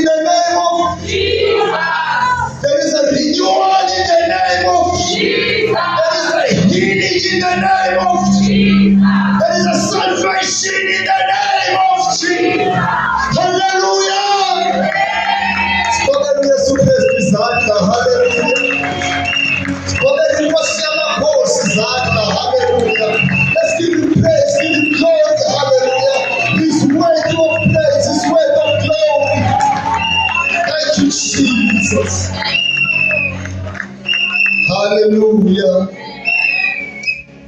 in the name of Jesus. There is a renewal in the name of Jesus. There is a healing in the name of Jesus. There is a salvation in the name of Jesus. Hallelujah. Spoken Yesu Kristu izandla. Hallelujah. Spoken Inkosi yamakhosi izandla. Hallelujah. Let's give him praise, give him glory. Hallelujah. He's worthy of praise, he's worthy of glory. Thank you, Jesus. Hallelujah.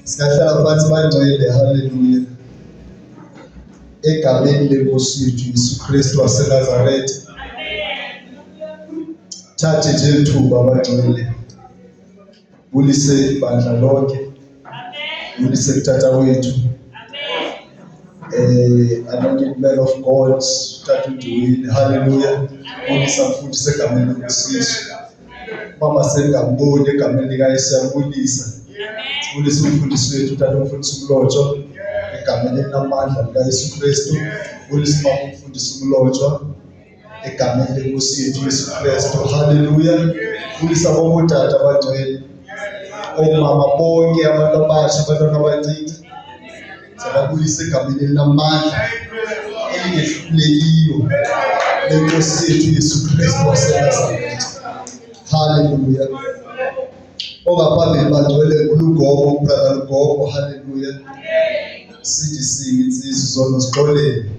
Singahlala phansi bangcwele. Hallelujah. Egameni lenkosi yethu Yesu Kristu waseNazaretha. Thathe nje ithuba bangcwele. Bulise ibandla lonke. Bulise kuthatha wethu. Anointed man of God, Tatu Duwini. Hallelujah. Bulisa mfundisi egameni lenkosi yethu. Mama sengamboni egameni likaYesu siyambulisa. Sibulisa umfundisi wethu Tata umfundisi umlotshwa egameni elinamandla likaYesu Kristu. Bulisa mama umfundisi umlotshwa egameni lenkosi yethu Yesu Kristu. Hallelujah. Bulisa bonke otata abangcwele. Omama bonke abantu abasha abantwana abancinci. Siyabulisa egameni elinamandla elingehlulekiyo lenkosi yethu Yesu Kristu waseNazaretha. Hallelujah. Ongaphambili bangcwele uLugogo, brother Lugogo. Hallelujah. Sithi singi insizwa zona sixolele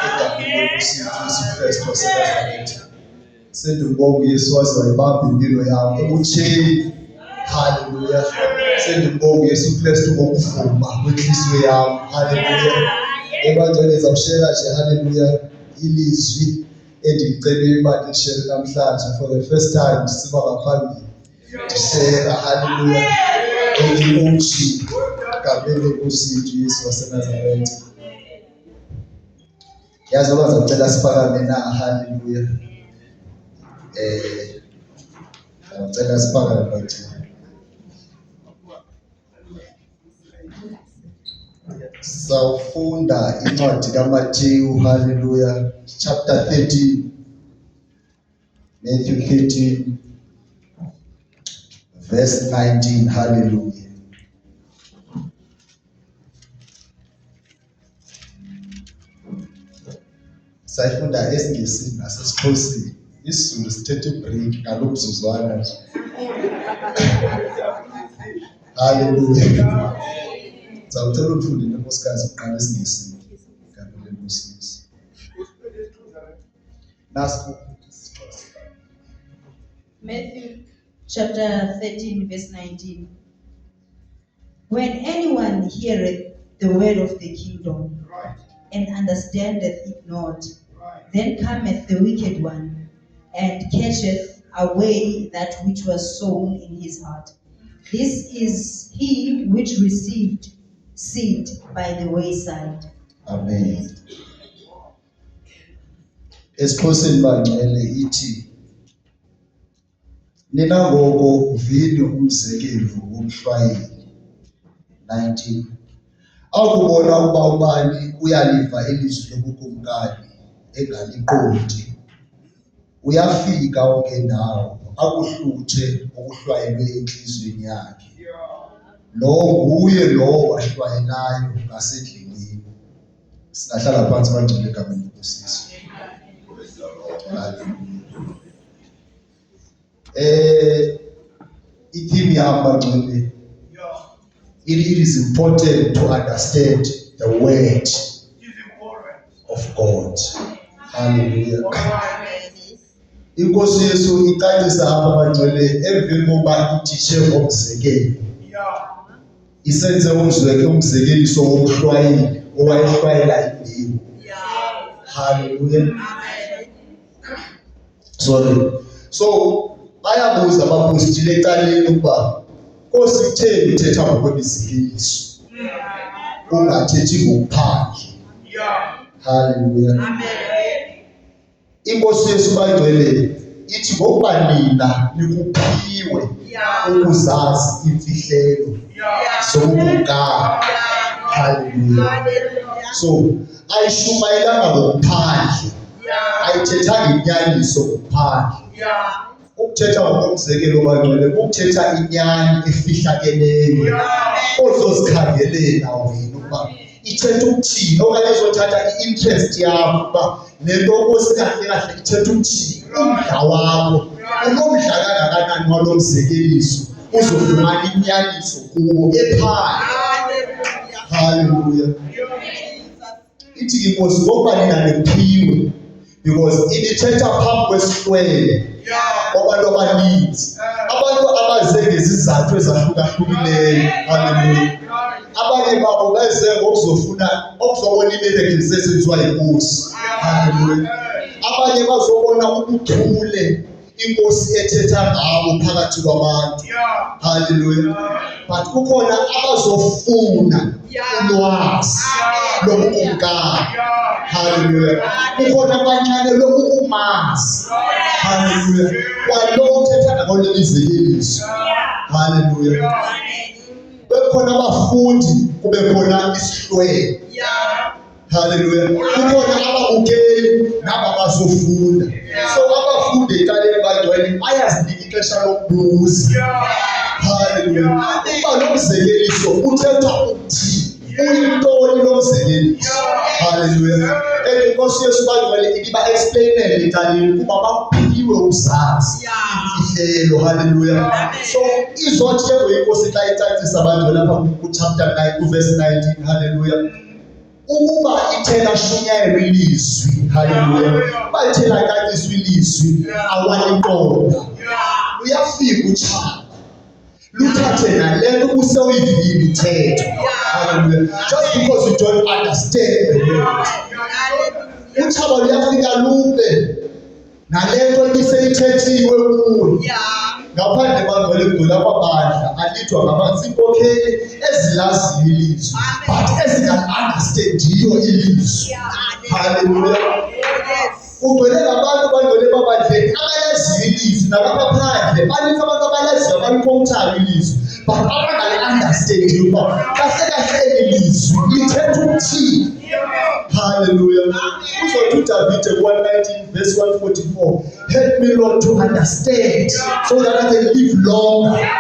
egameni lenkosi yethu Yesu Kristu waseNazaretha. Sendibonga Yesu waze wayibamba impilo yami ebutsheni. Hallelujah. Sendibonga Yesu Kristu ngokuvuma kwenhliziyo yami. Hallelujah. Ebangcwele zawushela nje hallelujah ilizwi endicela imali ishare namhlanje for the first time siba ngaphambili. Share hallelujah. Engimuchi egameni lenkosi yethu Yesu waseNazaretha. Yazi abazocela siphakame na. Hallelujah. Ngicela siphakame bathi. Sawufunda incwadi kaMathewu. Hallelujah. Chapter 13. Matthew 13 verse 19. Hallelujah. Sayifunda esiNgesini nasesiXhoseni. IsiZulu sithethe break ngalomzuzwana nje. Hallelujah. Zawucela ufunde lenkosikazi uqala esiNgesini. Ngaphandle lenkosi. Nasko. Matthew chapter 13 verse 19. When anyone heareth the word of the kingdom and understandeth it not, then cometh the wicked one and catcheth away that which was sown in his heart. This is he which received seed by the wayside. Amen. EsiXhoseni bangcwele ithi nina ngoko uvini umzekelo womhlwayeli. 19. Akubona uba ubani uyaliva ilizwi lobukumkani engaliqondi. Uyafika wonke ndawo akuhluthe okuhlwayelwe enhliziyweni yakhe. Lo nguye lo wahlwayelayo ngasendleleni. Singahlala phansi bangcwele egameni lenkosi. Ithimi yami bangcwele. It is important to understand the word of God. Hallelujah. Inkosi Yesu icacisa apha bangcwele emveni kokuba ithishe ngomzekelo. Isenze umzekeliso womhlwayeli owayehlwayela imbewu. Hallelujah. Sorry. So bayabuza abapostile ecaleni ukuba Nkosi itheni ithetha ngokwemizekeliso ungathethi ngokuphandle. Hallelujah. Inkosi Yesu bangcwele ithi ngokuba nina nikuphiwe ukuzazi imfihlelo zobukaka. Hallelujah. So ayishumayelanga ngokuphandle ayithetha inyaniso ngaphandle. Ukuthetha ngokomzekelo bangcwele ukuthetha inyani efihlakeleyo ozozikhangelela wena ukuba ithetha ukuthini, okanye ezothatha i-interest yakho ukuba le nto osikahle kahle ithetha ukuthini. Umdla wakho unomdla kangakanani walo mzekeliso, uzofumana inyaniso kuwo ephandle. Haleluya. Ithi ke inkosi ngokuba ninaniphiwe, because inithetha phambi kwesihlwele kwabantu abaninzi, abantu abaze ngezizathu ezahlukahlukileyo. Haleluya. Abanye babo beze ngokuzobona imiracles ezenziwa yinkosi. Haleluya. Abanye bazobona ubuchule inkosi ethetha ngabo phakathi kwabantu. Haleluya. But kukhona abazofuna ulwazi lobukumkani. Haleluya. Kukhona abancane lokumazi. Haleluya. Kwalo uthetha ngalo lelizekeliso. Haleluya. Bekhona abafundi, kube khona isihlwele. Haleluya. Kukhona ababukeli nabazofunda. So abafundi ekaleni bangcwele bayazinika ixesha lokubuza. Haleluya. Uba nomzekeliso uthetha ukuthini, uyintoni lo mzekeliso. Haleluya. Inkosi Yesu bangcwele iba explainele ekaleni kuba baphiwe uzazi imfihlelo. Haleluya. So izothi ke inkosi xa icacisa bangcwele lapha ku-chapter 9 ku-verse 19. Haleluya. Ukuba ithela shunyayelwa ilizwi. Haleluya. Uba ithela caciswa ilizwi awaliqonda, luyafika utshaba luthathe nale nto ubusewuyivile ithetho. Haleluya. Just because you don't understand the word, utshaba luyafika lube nale nto ibiseyithethiwe kuyo. Ngaphandle bangcwele kudala kwabandla alithwa ngabantsinkokeli ezilaziyo ilizwi but ezinga-understandiyo ilizwi. Haleluya. Kugcwele ngabantu bangcwele babandleni abalaziyo ilizwi, nabaphandle baninzi abantu abalaziyo abalikonthayo ilizwi but abangali-understandiyo uba kahle kahle eli lizwi lithetha ukuthini. Haleluya. Uzothi uDavide ku-119 verse 144, help me Lord to understand so that I can live longer.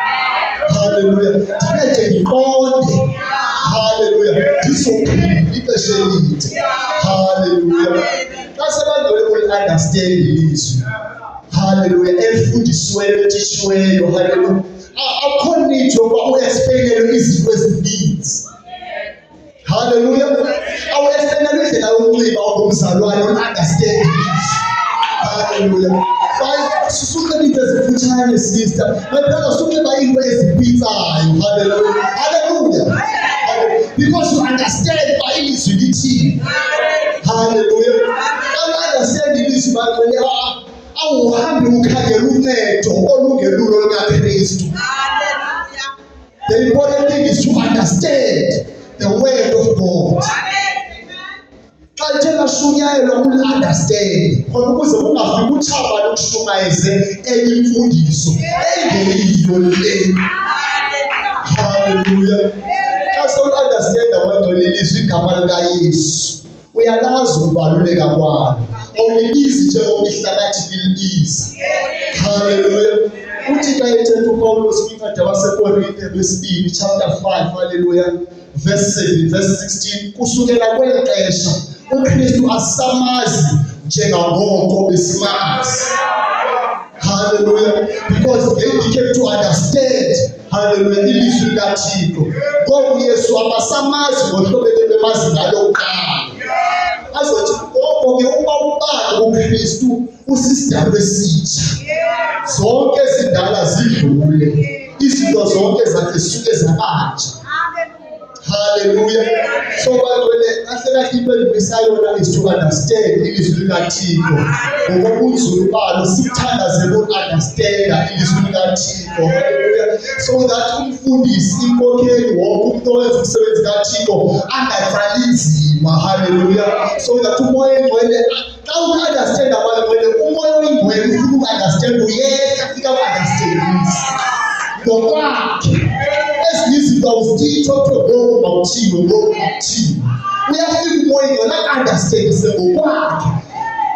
Haleluya. Ndinede ndiqonde. Haleluya. Ndizophila ixesha elide. Haleluya. Xa sebangcwele uli-understand ilizwi, haleluya, elifundisiweyo etishiweyo, haleluya, akukho need yokuba uexplainelwe izinto ezininzi. Haleluya. Awuexplainelwe indlela yokunxiba ongumzalwane, ul-understand ilizwi. Haleluya. Susunxiba into ezifutshane sister, maphela sukunxiba into ezipitsayo. Haleluya. Haleluya. Because you understand uba ilizwi lithini. Haleluya. Understand ilizwi bangcwele awuhambi ukhangela uncedo olungelulo lukaKristu. The important thing is to understand the word of God. Xa lithe lashunyayelwa uli-understand khona ukuze kungafiki utshaba lukushumayeze enye imfundiso engeyiyo le. Haleluya. Xa sewuli-understanda bangcwele ilizwi igama likaYesu, uyalazi ukubaluleka kwalo, awulibizi njengomlihlakathi lilibiza. Haleluya. Uthi xa ethetha uPawulos kwincwadi yabaseKorinte wesibini chapter 5, haleluya, verse 7 verse 16, kusukela kweli xesha uKristu asamazi njengangoko besimazi. Haleluya. Because they became to understand, haleluya, ilizwi likaThixo. Ngoku Yesu abasamazi ngohlobo ebebemazi ngalo kuqala. Azothi ngoko ke uba ubani uKristu usisidalwa esitsha, zonke ezindala zidlule, izinto zonke zakhe suke zabatsha. Haleluya. So bangcwele kahle kahle into endibisayona is to understand ilizwi likaThixo ngokobunzulu balo, sithandaze uku-understanda ilizwi likaThixo. Haleluya. So that umfundisi, inkokheli, wonke umuntu owenza umsebenzi kaThixo angatsali nzima. Haleluya. So that umoya engcwele xa uku-understanda bangcwele, umoya oyingcwele ufika uku-understand, uyehla fika uku-understandisa ngokwakhe. Ezinye izinto awuzititsho kuthiwe ngoku mawuthiwe, ngoku mawuthiwe. Uyafika umoya engcwele aku-understandise ngokwakhe.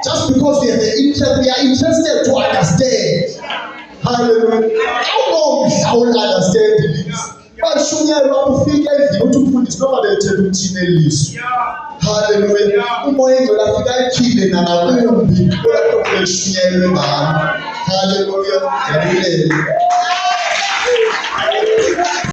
Just because we have the interest, we are interested to understand. Hallelujah. How long shall we understand this? Bashunyelwa kufika endlini uthi umfundisi noma bethethe ukuthini elizwe. Hallelujah. Umoya engcwele afika ekhile nangakumbi kulapho beshunyelwe ngalo. Hallelujah. Ngiyabulele.